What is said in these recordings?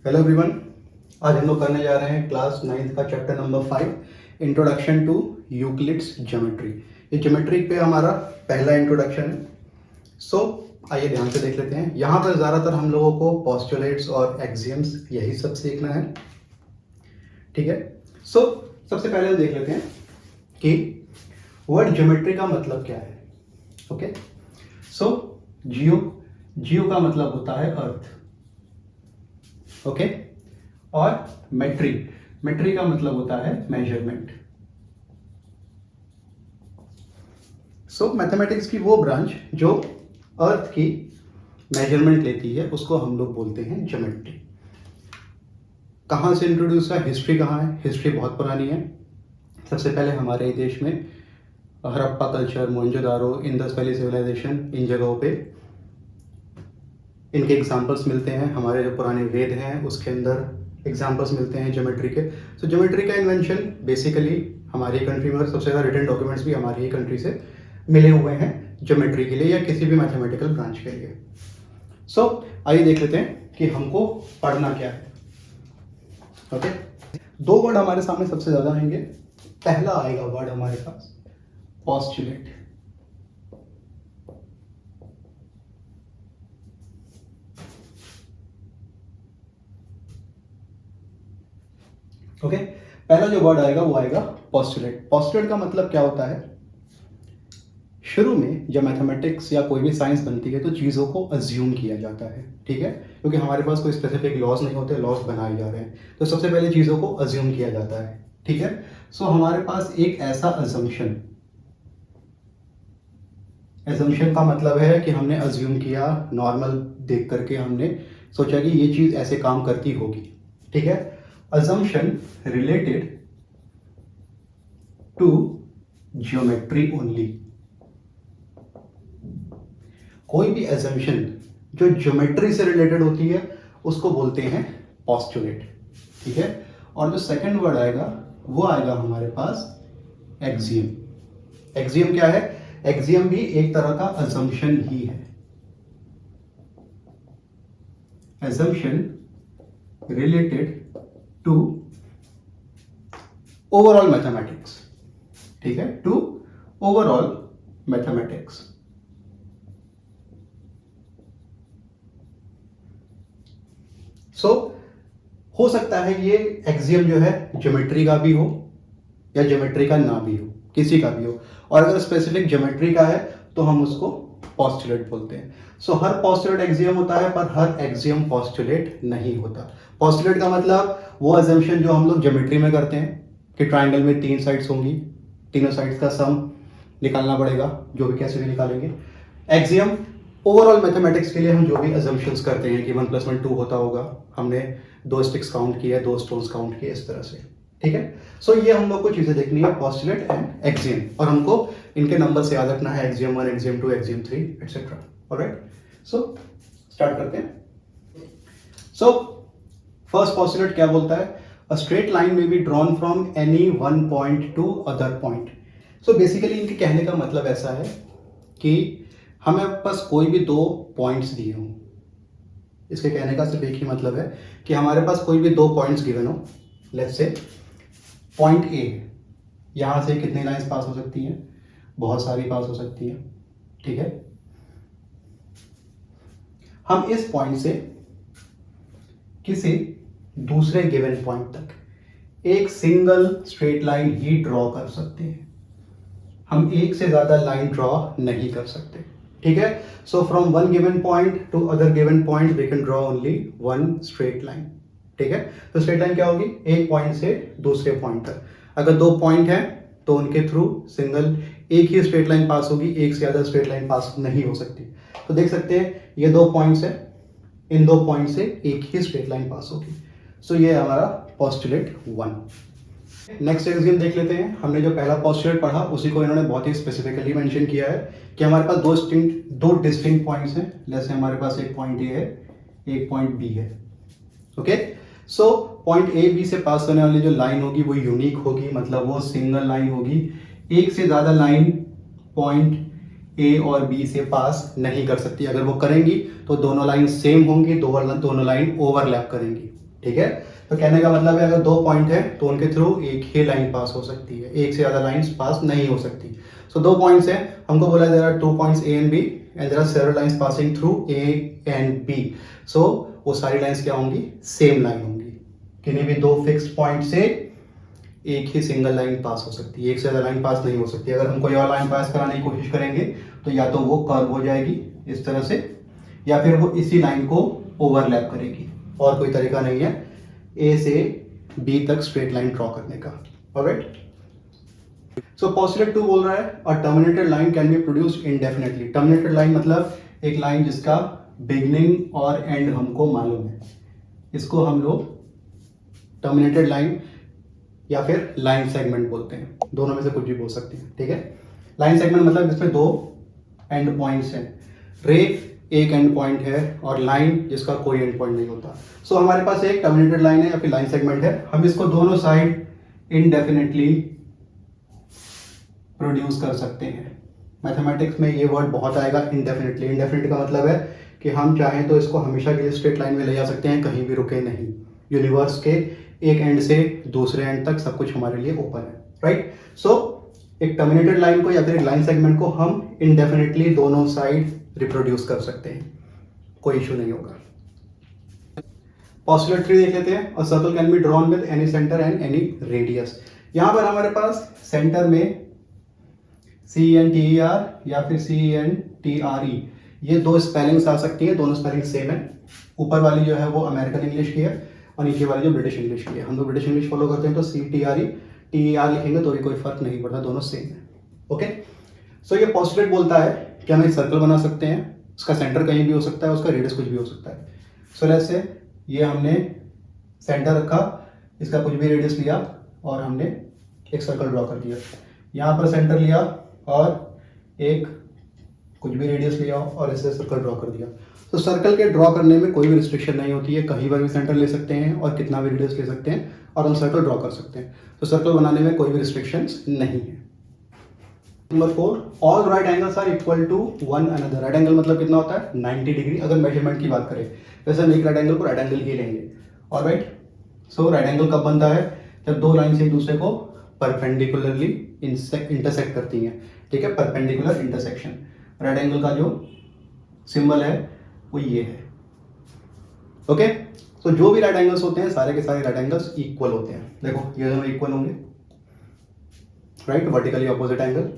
Hello everyone. आज हम लोग करने जा रहे हैं क्लास 9th का chapter number 5 introduction to Euclid's geometry. ये ज्योमेट्री पे हमारा पहला इंट्रोडक्शन है। आइए ध्यान से देख लेते हैं। यहाँ पर ज़्यादातर हम लोगों को पोस्टुलेट्स और एक्सियम्स यही सब सीखना है, ठीक है। सबसे पहले देख लेते हैं कि वर्ड ज्योमेट्री का मतलब क्या है। ओके, जियो का मतलब होता है अर्थ, ओके। और मेट्री का मतलब होता है मेजरमेंट। मैथमेटिक्स की वो ब्रांच जो अर्थ की मेजरमेंट लेती है उसको हम लोग बोलते हैं ज्योमेट्री। कहाँ से इंट्रोड्यूस है, हिस्ट्री कहाँ है? हिस्ट्री बहुत पुरानी है। सबसे पहले हमारे देश में Harappa culture, Mohenjodaro, Indus valley civilisation, इन जगहों पे इनके एग्जाम्पल्स मिलते हैं। हमारे जो पुराने वेद हैं उसके अंदर एग्जाम्पल्स मिलते हैं ज्योमेट्री के। ज्योमेट्री का इन्वेंशन बेसिकली हमारी कंट्री में, और सबसे ज़्यादा रिटन डॉक्यूमेंट्स भी हमारी ही कंट्री से मिले हुए हैं ज्योमेट्री के लिए या किसी भी मैथमेटिकल ब्रांच के लिए। आइए देख लेते हैं कि हमको पढ़ना क्या है। ओके, दो वर्ड हमारे सामने सबसे ज़्यादा आएंगे। पहला आएगा वर्ड हमारे पास पोस्टुलेट। ओके, पहला जो वर्ड आएगा वो आएगा पोस्टुलेट। पोस्टुलेट का मतलब क्या होता है? शुरू में जब मैथमेटिक्स या कोई भी साइंस बनती है तो चीज़ों को अज्यूम किया जाता है, ठीक है, क्योंकि हमारे पास कोई स्पेसिफिक लॉज नहीं होते, लॉज बनाए जा रहे हैं, तो सबसे पहले चीज़ों को अज्यूम किया जाता है, ठीक है। हमारे पास एक ऐसा एजम्पशन का मतलब है कि हमने अज्यूम किया, नॉर्मल देख करके हमने सोचा कि ये चीज़ ऐसे काम करती होगी, ठीक है। assumption related to geometry only। कोई भी assumption जो ज्योमेट्री से रिलेटेड होती है उसको बोलते हैं पोस्टुलेट, ठीक है। और जो सेकंड वर्ड आएगा वो आएगा हमारे पास एक्सियम। एक्सियम क्या है? एक्सियम भी एक तरह का assumption ही है। assumption related to overall mathematics, ठीक है, टू ओवरऑल मैथमेटिक्स। हो सकता है ये एक्सियम जो है ज्योमेट्री का भी हो या ज्योमेट्री का ना भी हो, किसी का भी हो, और अगर स्पेसिफिक ज्योमेट्री का है तो हम उसको पोस्टुलेट बोलते हैं। हर पोस्टुलेट एक्सियम होता है पर हर एक्सियम पोस्टुलेट नहीं होता। पोस्टुलेट का मतलब वो अजम्पशन जो हम लोग ज्योमेट्री में करते हैं कि ट्राइंगल में 3 साइड्स होंगी, तीनों साइड्स का सम निकालना पड़ेगा, जो भी कैसे भी निकालेंगे। एक्सियम ओवरऑल मैथमेटिक्स के लिए हम जो भी अजम्पशंस करते हैं कि 1 + 1 2 होता होगा, हमने 2 स्टिक्स काउंट किए, 2 स्टोन्स काउंट किए, इस तरह से, ठीक है। ये हम लोग को चीजें देखनी है, पोस्टुलेट एंड एक्सियम, और हमको इनके नंबर से याद रखना है, axiom 1, axiom 2, axiom 3 etcetera. Alright, start करते हैं। फर्स्ट पोस्टुलेट क्या बोलता है? अ स्ट्रेट लाइन में be drawn from any one point to other point. Basically इनके कहने का मतलब ऐसा है कि हमें बस कोई भी 2 पॉइंट्स दिए हों। इसके कहने का सिर्फ एक ही मतलब है कि हमारे पास कोई भी 2 पॉइंट्स गिवन हो। लेट्स से पॉइंट ए, यहां से कितनी लाइंस पास हो सकती हैं? बहुत सारी पास हो सकती हैं, ठीक है। हम इस पॉइंट से किसी दूसरे गिवन पॉइंट तक एक सिंगल स्ट्रेट लाइन ही ड्रॉ कर सकते हैं। हम एक से ज्यादा लाइन ड्रॉ नहीं कर सकते, ठीक है। From one given point to other given point we can draw only one straight line, ठीक है। स्ट्रेट लाइन क्या होगी? एक पॉइंट से दूसरे पॉइंट तक। अगर 2 पॉइंट हैं तो उनके थ्रू सिंगल एक ही स्ट्रेट लाइन पास होगी, एक से ज्यादा स्ट्रेट लाइन पास नहीं हो सकती। तो देख सकते हैं ये 2 पॉइंट्स है, इन 2 पॉइंट से एक ही स्ट्रेट लाइन पास होगी। ये हमारा पोस्टुलेट 1। नेक्स्ट एक्सियम देख लेते हैं। हमने जो पहला पोस्टुलेट पढ़ा उसी को इन्होंने बहुत ही स्पेसिफिकली मेंशन किया है कि हमारे पास दो डिस्टिंक्ट पॉइंट्स हैं। जैसे हमारे पास एक पॉइंट ए है, एक पॉइंट बी है, ओके। पॉइंट ए बी से पास होने वाली जो लाइन होगी वो यूनिक होगी, मतलब वो सिंगल लाइन होगी। एक से ज्यादा लाइन पॉइंट ए और बी से पास नहीं कर सकती। अगर वो करेंगी तो दोनों लाइन सेम होंगी, दोनों लाइन ओवरलैप करेंगी, ठीक है। तो कहने का मतलब है अगर दो पॉइंट है तो उनके थ्रू एक ही लाइन पास हो सकती है, एक से ज़्यादा लाइंस पास नहीं हो सकती। सो दो पॉइंट्स हैं, हमको बोला there are 2 points A and B and there are several lines passing through A and B. So वो सारी लाइंस क्या होंगी, सेम लाइन होंगी। किन्हीं भी दो फिक्स्ड पॉइंट से एक ही सिंगल लाइन पास हो सकती है, एक से ज़्यादा लाइन पास नहीं हो सकती। अगर हम कोई और लाइन पास कराने की कोशिश करेंगे तो या तो वो कर्व हो जाएगी इस तरह से, या फिर वो इसी लाइन को ओवरलैप करेगी, और कोई तरीका नहीं है ए से बी तक स्ट्रेट लाइन ड्रॉ करने का। ऑलराइट, सो पोस्टुलेट 2 बोल रहा है a terminated line can be produced indefinitely. Terminated line मतलब एक लाइन जिसका बिगनिंग और एंड हमको मालूम है, इसको हम लोग टर्मिनेटेड लाइन या फिर लाइन सेगमेंट बोलते हैं, दोनों में से कुछ भी बोल सकते हैं। ठीक है, लाइन सेगमेंट मतलब जिसमें दो एंड पॉइंट्स हैं, रे एक एंड पॉइंट है और लाइन जिसका कोई एंड पॉइंट नहीं होता। सो हमारे पास एक टर्मिनेटेड लाइन है या फिर लाइन सेगमेंट है, हम इसको दोनों साइड इनडेफिनेटली प्रोड्यूस कर सकते हैं। मैथमेटिक्स में ये वर्ड बहुत आएगा, इनडेफिनेटली। इनडेफिनेट का मतलब है कि हम चाहें तो इसको हमेशा के लिए स्ट्रेट लाइन में ले जा सकते हैं, कहीं भी रुके नहीं। यूनिवर्स के एक एंड से दूसरे एंड तक सब कुछ हमारे लिए ओपन है, राइट। सो एक टर्मिनेटेड लाइन को या फिर एक लाइन सेगमेंट को हम इनडेफिनेटली दोनों साइड रिप्रोड्यूस कर सकते हैं, कोई इशू नहीं होगा। पोस्टुलेट 3 देख लेते हैं। A circle can be drawn with any centre and any radius. यहां पर हमारे पास सेंटर में CENTER या फिर CENTRE, ये दो स्पेलिंग्स आ सकती है, दोनों स्पेलिंग सेम है। ऊपर वाली जो है वो अमेरिकन इंग्लिश की है और नीचे वाली जो ब्रिटिश इंग्लिश की है। हम लोग ब्रिटिश इंग्लिश फॉलो करते हैं तो CTRE TER लिखेंगे तो भी कोई फर्क नहीं पड़ता, दोनों सेम है। ओके, सो ये पोस्टुलेट बोलता है कि हम एक सर्कल बना सकते हैं, उसका सेंटर कहीं भी हो सकता है, उसका रेडियस कुछ भी हो सकता है। सो लेट्स से ये हमने सेंटर रखा, इसका कुछ भी रेडियस लिया और हमने एक सर्कल ड्रॉ कर दिया। यहाँ पर सेंटर लिया और एक कुछ भी रेडियस लिया और ऐसे सर्कल ड्रॉ कर दिया। तो सर्कल के ड्रॉ करने में कोई भी रिस्ट्रिक्शन नहीं होती है, कहीं पर भी सेंटर ले सकते हैं और कितना भी रेडियस ले सकते हैं और हम सर्कल ड्रॉ कर सकते हैं। तो सर्कल बनाने में कोई भी रिस्ट्रिक्शंस नहीं है। Number 4, all right angles are equal to one another. Right angle मतलब कितना होता है, 90 डिग्री। अगर मेजरमेंट की बात करें वैसे हम एक राइट एंगल को राइट एंगल ही लेंगे। ऑलराइट, सो राइट एंगल कब बनता है, जब दो लाइन एक दूसरे को परपेंडिकुलरली इंटरसेक्ट करती हैं। ठीक है, परपेंडिकुलर इंटरसेक्शन। राइट एंगल का जो सिंबल है वो ये है। ओके, तो जो भी राइट एंगल्स होते हैं सारे के सारे राइट एंगल्स इक्वल होते हैं। देखो ये दोनों इक्वल होंगे, राइट, वर्टिकली ऑपोजिट एंगल,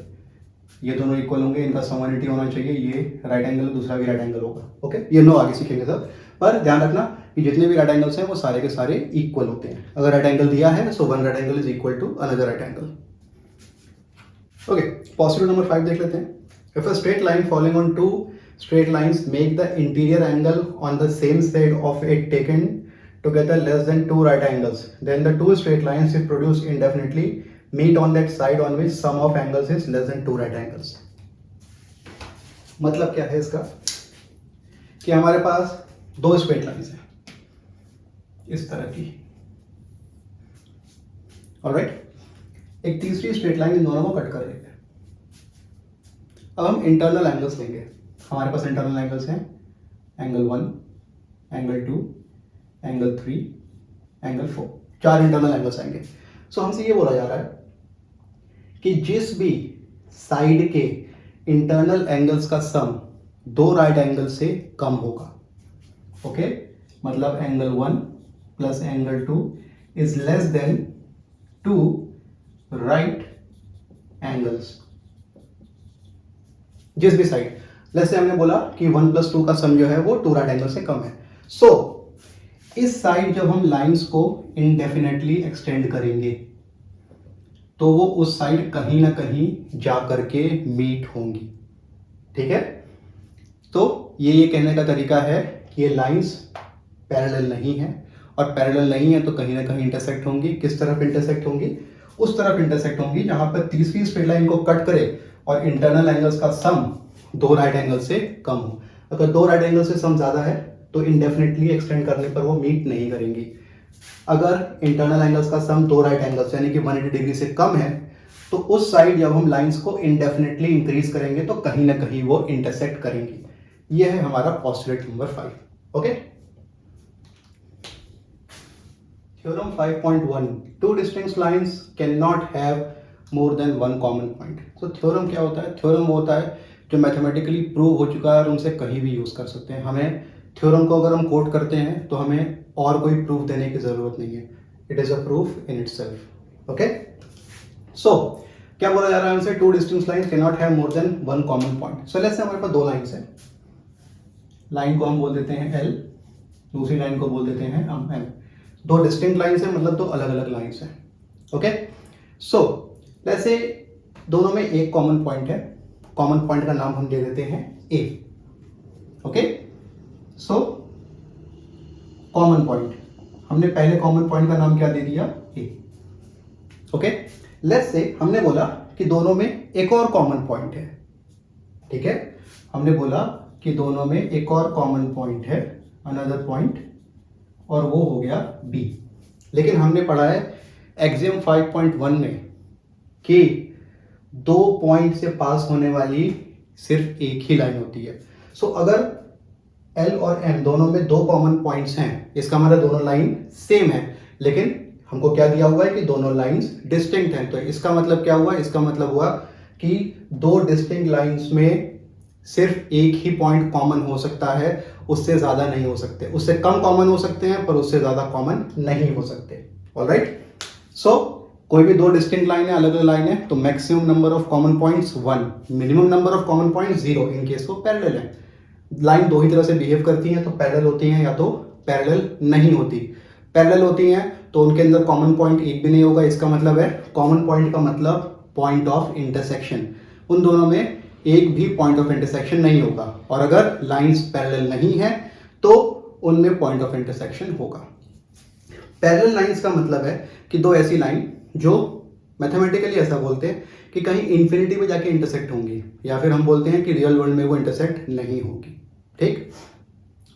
ये दोनों इक्वल होंगे, इनका समोनिटी होना चाहिए। ये राइट एंगल, दूसरा भी राइट एंगल होगा। ओके, ये नो आगे सीखेंगे सब, पर ध्यान रखना कि जितने भी राइट एंगल्स हैं वो सारे के सारे इक्वल होते हैं। अगर राइट एंगल दिया है so one right angle is equal to another right angle. Okay, postulate number 5 देख लेते हैं। If a straight line following on to straight lines make the interior angle on the same side of it taken together less than 2 right angles, then the two straight lines if produced indefinitely meet on that side on which sum of angles is less than 2 right angles. मतलब क्या है इसका कि हमारे पास दो straight lines हैं इस तरह की, ऑलराइट, एक तीसरी स्ट्रेट लाइन इन दोनों को कट कर रही है। अब हम इंटरनल एंगल्स लेंगे। हमारे पास इंटरनल एंगल्स हैं angle 1, angle 2, angle 3, angle 4, 4 internal angles आएंगे। सो हमसे ये बोला जा रहा है कि जिस भी साइड के इंटरनल एंगल्स का सम दो राइट एंगल से कम होगा, ओके, मतलब angle 1 plus angle 2 is less than 2 right angles. जिस भी साइड, जैसे हमने बोला कि 1 + 2 का सम जो है वो 2 राइट एंगल से कम है। सो इस साइड जब हम लाइंस को इनडेफिनेटली एक्सटेंड करेंगे तो वो उस साइड कहीं ना कहीं जा करके मीट होंगी। ठीक है, तो ये कहने का तरीका है कि ये लाइंस पैरेलल नहीं है, और पैरेलल नहीं है तो कहीं ना कहीं इंटरसेक्ट होंगी। किस तरफ इंटरसेक्ट होंगी, उस तरफ इंटरसेक्ट होंगी जहां पर तीसरी स्ट्रेट लाइन को कट करे और इंटरनल एंगल्स का सम दो राइट एंगल से कम हो। अगर दो राइट एंगल से सम ज्यादा है तो इंडेफिनेटली एक्सटेंड करने पर वो मीट नहीं करेंगी। अगर इंटरनल एंगल्स का सम दो राइट एंगल्स यानी कि 180 डिग्री से कम है तो उस साइड जब हम लाइंस को इंडेफिनेटली इंक्रीज करेंगे तो कहीं ना कहीं वो इंटरसेक्ट करेंगी। यह है हमारा postulate number 5। Okay, theorem 5.1 to distinct lines can not have more than one common point. तो थ्योरम क्या होता है? थ्योरम वो होता है जो मैथमेटिकली प्रूव हो चुका है और उनसे कहीं भी यूज कर सकते हैं। हमें थ्योरम को अगर हम कोट करते हैं तो हमें और कोई प्रूफ देने की जरूरत नहीं है। It is a proof in itself. Okay, so क्या बोला जा रहा है हमसे? Two distinct lines can not have more than one common point. So let's say हमारे पास दो लाइंस है। लाइन को हम बोल देते हैं एल, दूसरी लाइन को बोल देते हैं हम एम। दो डिस्टिंक्ट लाइंस है, मतलब दो अलग अलग लाइंस है। ओके, सो लेट्स से दोनों में एक कॉमन पॉइंट है। कॉमन पॉइंट का नाम हम दे देते हैं ए। ओके, सो कॉमन पॉइंट, हमने पहले कॉमन पॉइंट का नाम क्या दे दिया? ए। ओके, लेट्स से हमने बोला कि दोनों में एक और कॉमन पॉइंट है। ठीक है, हमने बोला कि दोनों में एक और कॉमन पॉइंट है, अनदर पॉइंट, और वो हो गया बी। लेकिन हमने पढ़ा है एक्सियम 5.1 में कि दो पॉइंट से पास होने वाली सिर्फ एक ही लाइन होती है। सो अगर एल और एम दोनों में दो कॉमन पॉइंट्स हैं, इसका मतलब दोनों लाइन सेम है, लेकिन हमको क्या दिया हुआ है कि दोनों लाइंस डिस्टिंक्ट हैं। तो इसका मतलब क्या हुआ? इसका मतलब हुआ कि दो डिस्टिंक्ट लाइंस में सिर्फ एक ही पॉइंट कॉमन हो सकता है, उससे ज्यादा नहीं हो सकते। उससे कम कॉमन हो सकते हैं पर उससे ज्यादा कॉमन नहीं हो सकते। ऑलराइट, सो कोई भी दो डिस्टिंक्ट लाइन है, अलग अलग लाइन है, तो maximum number of common points 1, minimum number of common points 0 in case वो पैरेलल है। लाइन दो ही तरह से बिहेव करती हैं, तो पैरेलल होती हैं या तो पैरेलल नहीं होती। पैरेलल होती हैं तो उनके अंदर कॉमन पॉइंट एक भी नहीं होगा। इसका मतलब है कॉमन पॉइंट का मतलब पॉइंट ऑफ इंटरसेक्शन। उन दोनों में एक भी पॉइंट ऑफ इंटरसेक्शन नहीं होगा। और अगर लाइंस पैरेलल नहीं है तो उनमें पॉइंट ऑफ इंटरसेक्शन होगा। पैरेलल लाइंस का मतलब है कि दो ऐसी लाइन जो मैथमेटिकली ऐसा बोलते हैं कि कहीं इंफिनिटी में जाके इंटरसेक्ट होंगी, या फिर हम बोलते हैं कि रियल वर्ल्ड में वो इंटरसेक्ट नहीं होगी। ठीक,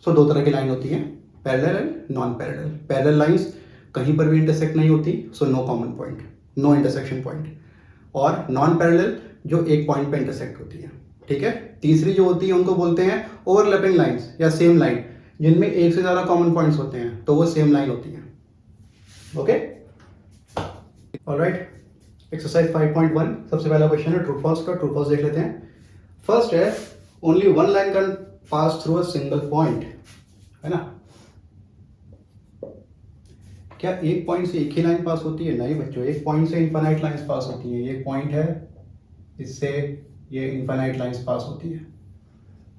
सो दो तरह की लाइन होती हैं, parallel and non parallel. Parallel lines कहीं पर भी इंटरसेक्ट नहीं होती, so no common point, no intersection point. और नॉन पैरेलल जो एक पॉइंट पे इंटरसेक्ट होती है। ठीक है, तीसरी जो होती है उनको बोलते हैं ओवरलैपिंग लाइंस या सेम लाइन, जिनमें एक से ज्यादा कॉमन पॉइंट्स होते हैं, तो वो सेम लाइन होती है। ओके, ऑलराइट, एक्सरसाइज 5.1 सबसे पहला क्वेश्चन है ट्रू फॉल्स का। ट्रू फॉल्स देख लेते हैं। फर्स्ट है only one line can pass through a single point, है ना? क्या एक पॉइंट से एक ही लाइन पास होती है? नहीं बच्चों, एक पॉइंट से इनफाइनाइट लाइंस पास होती है। ये पॉइंट है, इससे ये इनफाइनाइट लाइंस पास होती है।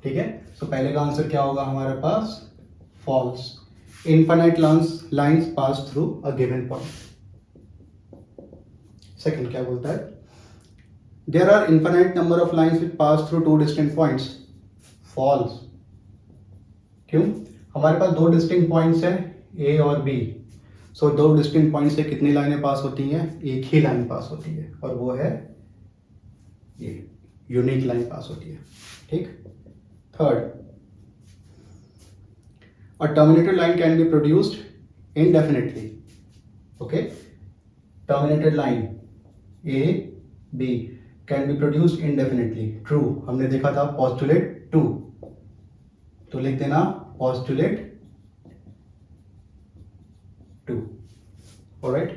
ठीक है, तो पहले का आंसर क्या होगा हमारे पास? False. Infinite lines pass through a given point. Second क्या बोलता है? There are infinite number of lines which pass through two distinct points. False. क्यों? हमारे पास दो डिस्टिंक्ट पॉइंट्स हैं, ए और बी। सो दो डिस्टिंक्ट पॉइंट से कितनी लाइनें पास होती हैं? एक ही लाइन पास होती है, और वो है ये यूनिक लाइन पास होती है। ठीक, third, a terminated line can be produced indefinitely. Okay, terminated line A B can be produced indefinitely. True, हमने देखा था postulate 2, तो लिख देना postulate 2. Alright,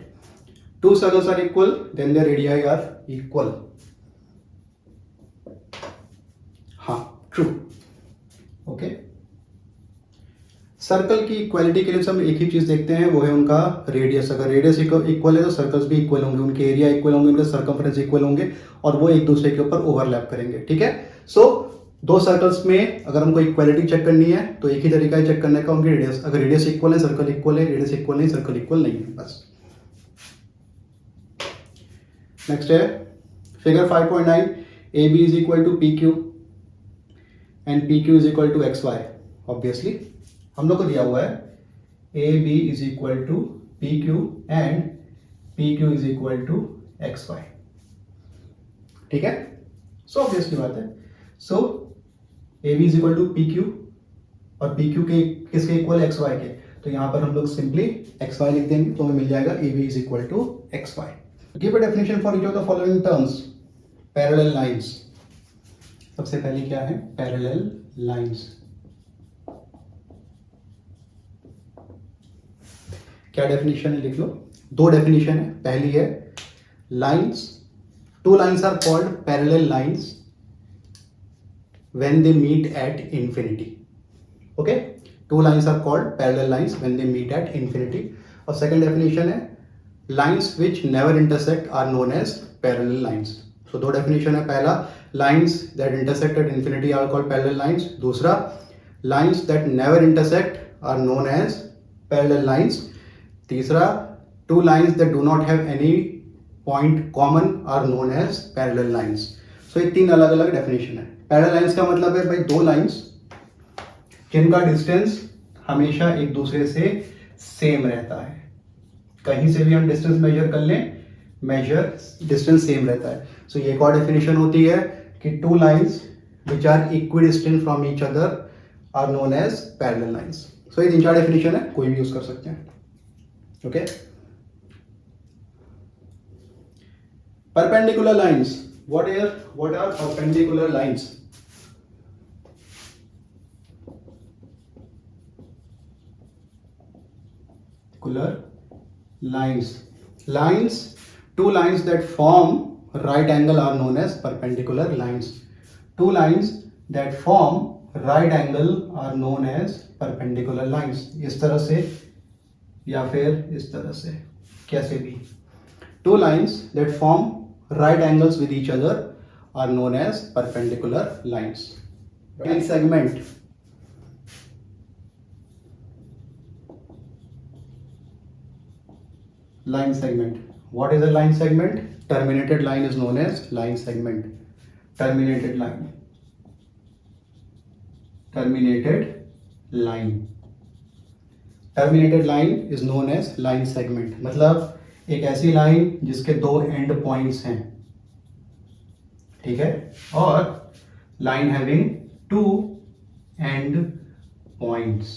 two circles are equal, then their radii are equal. हाँ, true. Okay, सर्कल की equality के लिए हम एक ही चीज देखते हैं, वो है उनका रेडियस। अगर रेडियस इक्वल है तो सर्कल्स भी इक्वल होंगे, उनके एरिया इक्वल होंगे, उनके सर्कमफ्रेंस इक्वल होंगे, और वो एक दूसरे के ऊपर ओवरलैप करेंगे। ठीक है, सो दो सर्कल्स में अगर हमको इक्वालिटी चेक करनी है तो एक ही तरीका है चेक करने का, उनकी रेडियस। अगर रेडियस इक्वल है सर्कल इक्वल है, रेडियस इक्वल नहीं सर्कल इक्वल नहीं है, बस। नेक्स्ट है figure 5.9, A B is equal to P Q and P Q is equal to X Y. Obviously हम लोग को दिया हुआ है A B is equal to P Q and P Q is equal to X Y. ठीक है, so obviously बात है। So A B is equal to P Q, और पी क्यू के किसके इक्वल? एक्स वाई के। तो यहां पर हम लोग सिंपली एक्स वाई लिख देंगे, तो हमें मिल जाएगा A B is equal to X Y. Give a definition for each of the following terms. Parallel lines, सबसे पहले क्या है? Parallel lines. क्या डेफिनेशन है लिख लो। दो डेफिनेशन है। पहली है lines, two lines are called parallel lines when they meet at infinity. Okay, two lines are called parallel lines when they meet at infinity. और second definition है lines which never intersect are known as parallel lines. So दो definition है। पहला lines that intersect at infinity are called parallel lines. दूसरा lines that never intersect are known as parallel lines. तीसरा two lines that do not have any point common are known as parallel lines. So ये तीन अलग अलग definition है। Parallel lines का मतलब है भाई दो लाइंस जिनका डिस्टेंस हमेशा एक दूसरे से सेम रहता है। कहीं से भी हम डिस्टेंस मेजर कर लें, मेजर डिस्टेंस सेम रहता है। सो ये एक और डेफिनेशन होती है कि two lines which are equidistant from each other are known as parallel lines. So ये तीन चार डेफिनेशन है, कोई भी यूज कर सकते हैं। Okay, perpendicular lines, what are perpendicular lines? Lines, two lines that form right angle are known as perpendicular lines. Two lines that form right angle are known as perpendicular lines. इस तरह से या फिर इस तरह से, कैसे भी। Two lines that form right angles with each other are known as perpendicular lines. Line segment, line segment. What is a line segment? Terminated line is known as line segment. Terminated line, terminated line, terminated line is known as line segment. मतलब एक ऐसी line जिसके दो and points हैं, ठीक है, और line having two end points,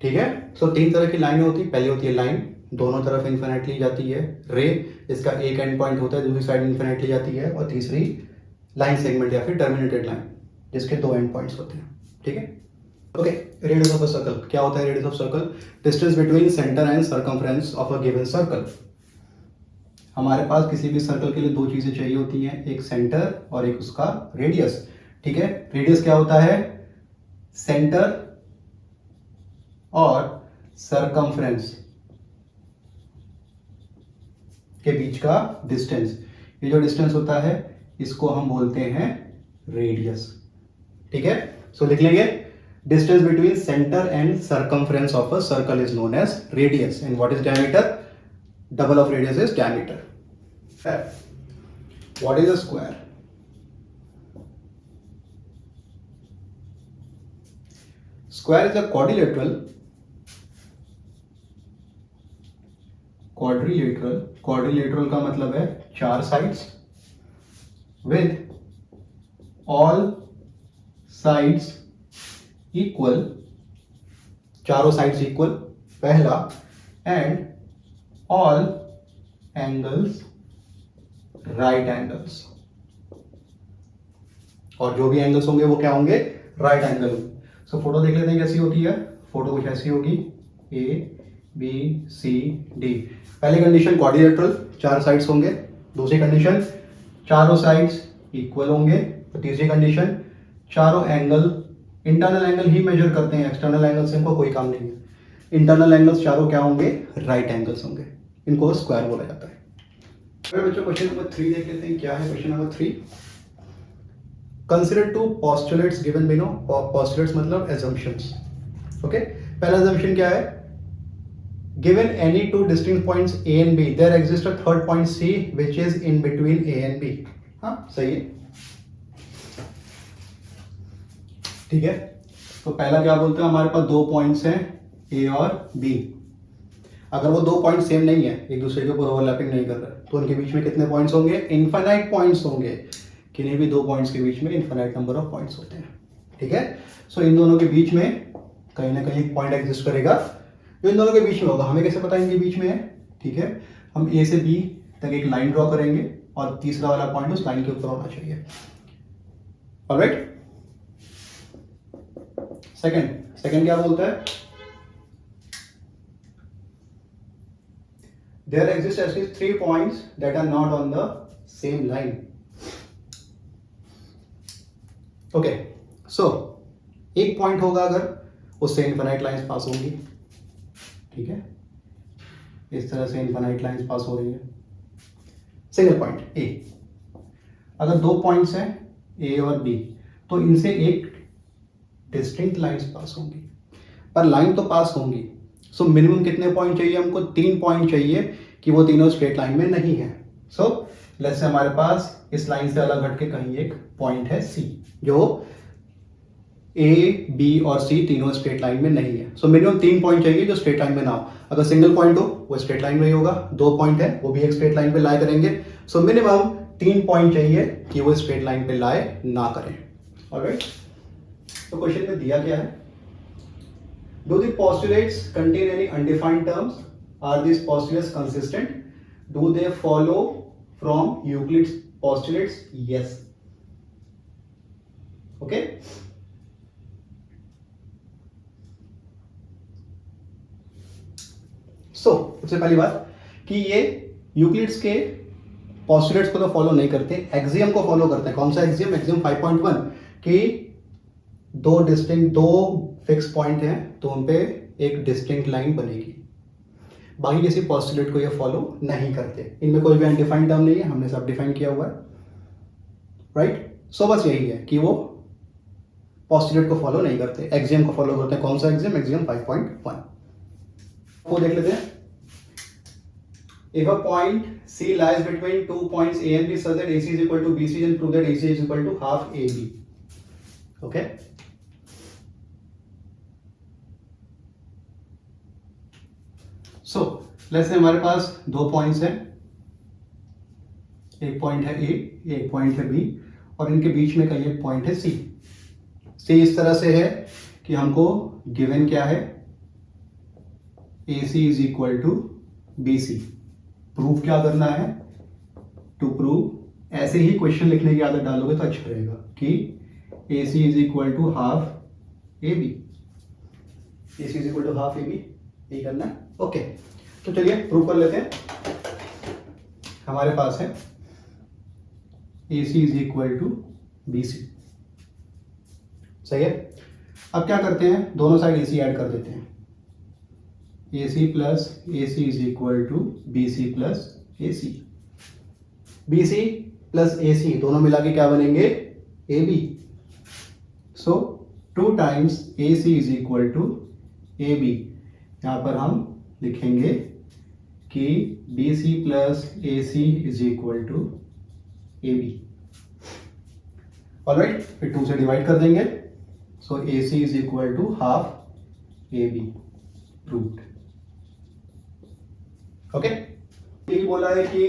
ठीक है। सो तीन तरह की लाइन होती है। पहली होती है लाइन, दोनों तरफ इन्फिनिटली जाती है। रे, इसका एक एंड पॉइंट होता है, दूसरी साइड इन्फिनिटली जाती है। और तीसरी लाइन सेगमेंट या फिर टर्मिनेटेड लाइन, जिसके दो एंड पॉइंट्स होते हैं, ठीक है। Okay, radius of a circle क्या होता है? Radius of circle, distance between centre and circumference of a given circle. हमारे पास किसी भी सर्कल के लिए दो चीजें चाहिए होती हैं, एक सेंटर और एक उसका रेडियस, ठीक है। रेडियस क्या होता है? सेंटर और सर्कमफ्रेंस के बीच का डिस्टेंस। ये जो डिस्टेंस होता है इसको हम बोलते हैं रेडियस, ठीक है। सो लिख लेंगे, distance between center and circumference of a circle is known as radius. And what is diameter? Double of radius is diameter. What is a square? Square is a quadrilateral. Quadrilateral का मतलब है चार sides with all sides equal, चारों sides equal, पहला, and all angles right angles. और जो भी angles होंगे वो क्या होंगे? Right angle. सो फोटो देख लेते हैं कैसी होती है। फोटो कुछ ऐसी होगी, ए बी सी डी। पहली कंडीशन क्वाड्रिलेटरल, चार साइड्स होंगे। दूसरी कंडीशन चारों साइड्स इक्वल होंगे। और तीसरी कंडीशन चारों एंगल, इंटरनल एंगल ही मेजर करते हैं, एक्सटर्नल एंगल से इनको कोई काम नहीं है। इंटरनल एंगल्स चारों क्या होंगे? राइट एंगल्स होंगे। इनको स्क्वायर बोला जाता है। बच्चों क्वेश्चन नंबर 3 देख लेते हैं, क्या है question number 3। Consider two postulates given below. Postulates मतलब एजम्पशंस। ओके, पहला एजम्पशन क्या है? Given any two distinct points A and B, there exist a third point C which is in between A and B. हाँ, सही है, ठीक है। तो पहला क्या बोलते हैं, हमारे पास दो पॉइंट्स हैं ए और बी। अगर वो दो पॉइंट सेम नहीं है, एक दूसरे के ऊपर ओवरलैपिंग नहीं कर रहे, तो उनके बीच में कितने पॉइंट्स होंगे? इनफाइनाइट पॉइंट्स होंगे। किन्हीं भी दो पॉइंट्स के बीच में इनफाइनाइट नंबर ऑफ पॉइंट्स होते हैं, ठीक है। सो इन दोनों के बीच में कहीं ना कहीं पॉइंट एग्जिस्ट करेगा जो इन दोनों के बीच में होगा। हमें कैसे पता इनके बीच में है? ठीक है, हम ए से बी तक एक लाइन ड्रॉ करेंगे और तीसरा वाला पॉइंट उस लाइन के ऊपर होना चाहिए। ऑलराइट, सेकंड क्या बोलता है? There exist at least 3 points that are not on the same line. Okay, so एक पॉइंट होगा अगर, उससे इनफाइनाइट लाइंस पास होंगी. ठीक है, इस तरह से इनफाइनाइट लाइंस पास हो रही है. सिंगल पॉइंट ए, अगर दो पॉइंट्स हैं ए और बी, तो इनसे एक डिस्टिंक्ट लाइंस पास होंगी, पर लाइन तो पास होंगी. सो मिनिमम कितने पॉइंट चाहिए हमको? 3 पॉइंट चाहिए कि वो तीनों स्ट्रेट लाइन में नहीं है. सो लेट्स से हमारे पास इस लाइन से अलग हटके कहीं एक पॉइंट है सी, जो ए बी और सी तीनों स्ट्रेट लाइन में नहीं है. सो मिनिमम 3 पॉइंट चाहिए जो स्ट्रेट लाइन में ना हो. अगर सिंगल पॉइंट हो वो स्ट्रेट लाइन में ही होगा, 2 पॉइंट है वो भी एक स्ट्रेट लाइन पे लाई करेंगे. सो मिनिमम 3 पॉइंट चाहिए कि वो स्ट्रेट लाइन पे लाई ना करें. ऑलराइट, तो क्वेश्चन में दिया क्या है? Do the postulates contain any undefined terms? Are these postulates consistent? Do they follow from Euclid's postulates? Yes. Okay. So, सबसे पहली बात कि ये यूक्लिड्स के पोस्टुलेट्स को तो फॉलो नहीं करते, एक्सियम को फॉलो करते हैं. कौन सा एक्सियम? एक्सियम 5.1 कि दो फिक्स पॉइंट हैं तो उन पे एक डिस्टिंक्ट लाइन बनेगी. बाकी किसी पोस्टुलेट को ये फॉलो नहीं करते. इनमें कोई भी अनडिफाइंड टर्म नहीं है, हमने सब डिफाइन किया हुआ है. राइट, सो बस यही है कि वो पोस्टुलेट को फॉलो नहीं करते, एक्सियम को फॉलो करते हैं. कौन सा एक्सियम? एक्सियम 5.1 वो देख लेते हैं. If a point C lies between 2 points A and B such that AC is equal to BC, then prove that AC is equal to half AB. Okay. So let's say हमारे पास दो points हैं, एक point है A, एक point है B, और इनके बीच में कहीं एक पॉइंट है C. C इस तरह से है कि हमको गिवन क्या है? AC is equal to BC. Proof क्या करना है? टू प्रूव, ऐसे ही क्वेश्चन लिखने की आदत डालोगे तो अच्छा रहेगा कि AC is equal to half AB. AC is equal to half AB, ये करना है. ओके, तो चलिए प्रूव कर लेते हैं. हमारे पास है AC is equal to BC. सही है. अब क्या करते हैं? दोनों साइड AC ऐड कर देते हैं. AC plus AC is equal to BC plus AC. BC plus AC दोनों मिला के क्या बनेंगे? AB. So 2 times AC is equal to AB. यहाँ पर हम लिखेंगे कि BC plus AC is equal to AB. Alright, फिर 2 से डिवाइड कर देंगे. So AC is equal to half AB. Proved. Okay, यही बोला है कि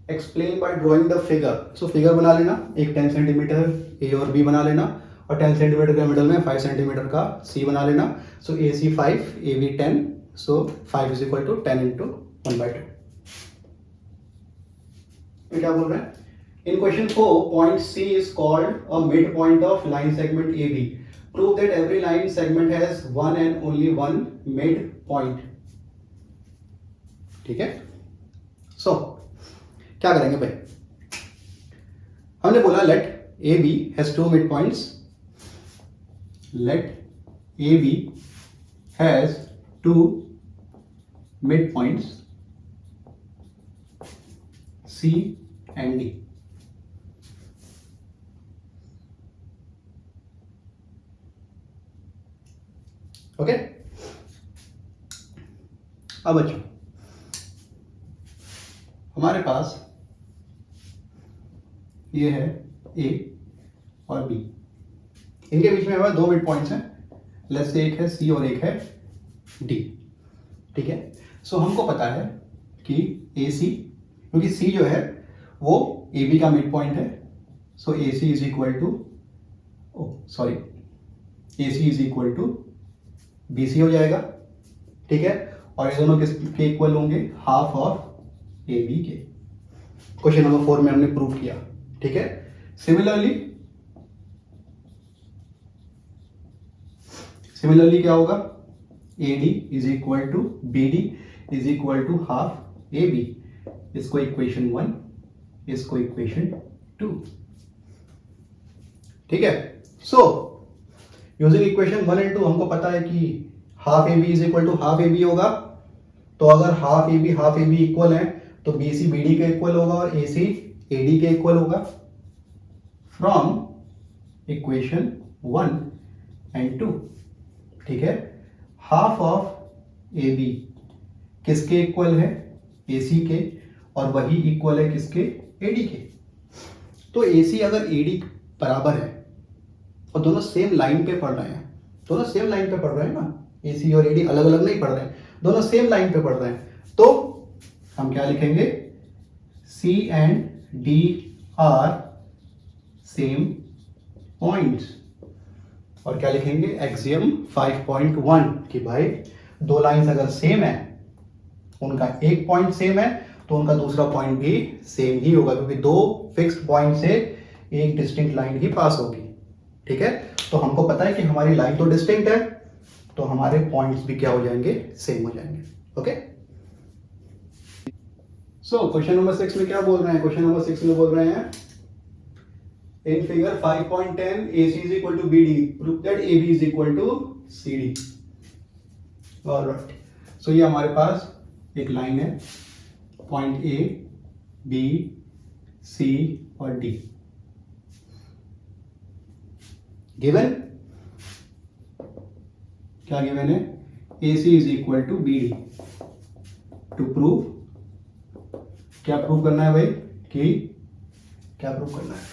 explain by drawing the figure. So figure बना लेना, एक 10 सेंटीमीटर ए और बी बना लेना, और 10 सेंटीमीटर के मिडल में 5 सेंटीमीटर का सी बना लेना. सो AC 5, AB 10. So 5 is equal to 10 into 1/2. क्या बोल रहे हैं? In question 4, point C is called a mid point of line segment AB. Prove that every line segment has one and only one mid point. ठीक है. सो क्या करेंगे भाई? हमने बोला let AB has 2 mid points. Let AB has 2 mid points C and D. Okay, अब बच्चों हमारे पास ये है A और B. इनके बीच में हमारे 2 मिड पॉइंट्स हैं. लेट्स से एक है C और एक है D. ठीक है. सो हमको पता है कि AC, क्योंकि C जो है वो AB का मिड पॉइंट है. So AC is equal to AC is equal to BC हो जाएगा. ठीक है, और ये दोनों किसके इक्वल होंगे? हाफ ऑफ AB के. क्वेश्चन नंबर 4 में हमने प्रूव किया. ठीक है. सिमिलरली क्या होगा? AD is equal to BD. Is equal to half A B, इसको इक्वेशन 1, इसको इक्वेशन 2। ठीक है, सो यूजिंग इक्वेशन 1 एंड 2 हमको पता है कि half A B is equal to half A B होगा, तो अगर हाफ ए बी इक्वल है तो बी सी बी डी के इक्वल होगा और ए सी ए डी के इक्वल होगा। फ्रॉम इक्वेशन 1 एंड 2, ठीक है, हाफ ऑफ ए बी किसके इक्वल है, ए सी के, और वही इक्वल है किसके, ए डी के। तो ए सी अगर ए डी बराबर है और दोनों सेम लाइन पे पढ़ रहे हैं, दोनों सेम लाइन पे पढ़ रहे हैं ना, ए सी और ए डी अलग अलग नहीं पढ़ रहे हैं, दोनों सेम लाइन पे पढ़ रहे हैं, तो हम क्या लिखेंगे, C and D are same points. और क्या लिखेंगे, एक्सियम 5.1 कि भाई दो लाइंस अगर सेम है, उनका एक पॉइंट सेम है तो उनका दूसरा पॉइंट भी सेम ही होगा, क्योंकि दो फिक्स्ड पॉइंट से एक डिस्टिंक्ट लाइन ही पास होगी। ठीक है, तो हमको पता है कि हमारी लाइन तो डिस्टिंक्ट है, तो हमारे पॉइंट्स भी क्या हो जाएंगे, सेम हो जाएंगे। ओके, सो क्वेश्चन नंबर 6 में क्या बोल रहे हैं, क्वेश्चन नंबर 6 में बोल रहे हैं in figure 5.10 AC is equal to BD, prove that AB is equal to CD। Alright, so ये हमारे पास एक लाइन है, पॉइंट A, B, C और D गिवन। क्या गिवन है, AC is equal to BD। To prove, क्या prove करना है भाई, कि क्या प्रूव करना है,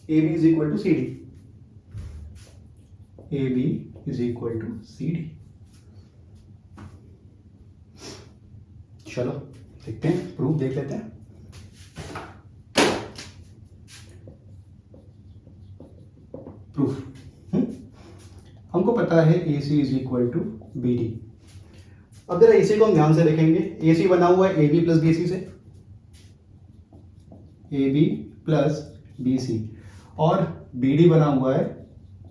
AB is equal to CD, AB is equal to CD। चलो देखते हैं, प्रूफ देख लेते हैं। प्रूफ हमको पता है AC is equal to BD। अब जरा AC को हम ध्यान से देखेंगे, AC बना हुआ है AB प्लस BC से, AB प्लस BC, और BD बना हुआ है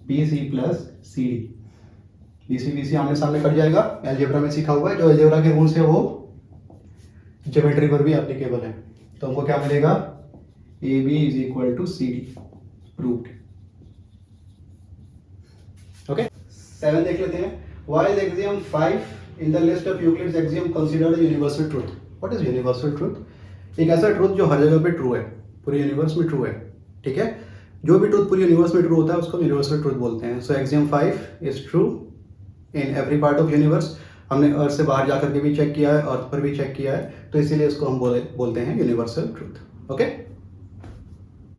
BC plus CD। BC BC आमने सामने कट जाएगा, एलजेब्रा में सीखा हुआ है, जो एलजेब्रा के रूल्स है वो ज्योमेट्री पर भी एप्लीकेबल है। तो हमको क्या मिलेगा, AB is equal to CD, proved. Okay, 7 देख लेते हैं। Why is axiom 5 in the list of Euclid's axiom considered universal truth. What is universal truth, एक ऐसा ट्रूथ जो हर जगह पे ट्रू है, पूरे यूनिवर्स में ट्रू है। ठीक है, जो भी ट्रूथ पूरे यूनिवर्स में ट्रू होता है उसको यूनिवर्सल ट्रूथ बोलते हैं। So axiom 5 is true in every part of universe. हमने अर्थ से बाहर जाकर के भी चेक किया है, अर्थ पर भी चेक किया है, तो इसीलिए इसको हम बोलते हैं यूनिवर्सल ट्रूथ। ओके,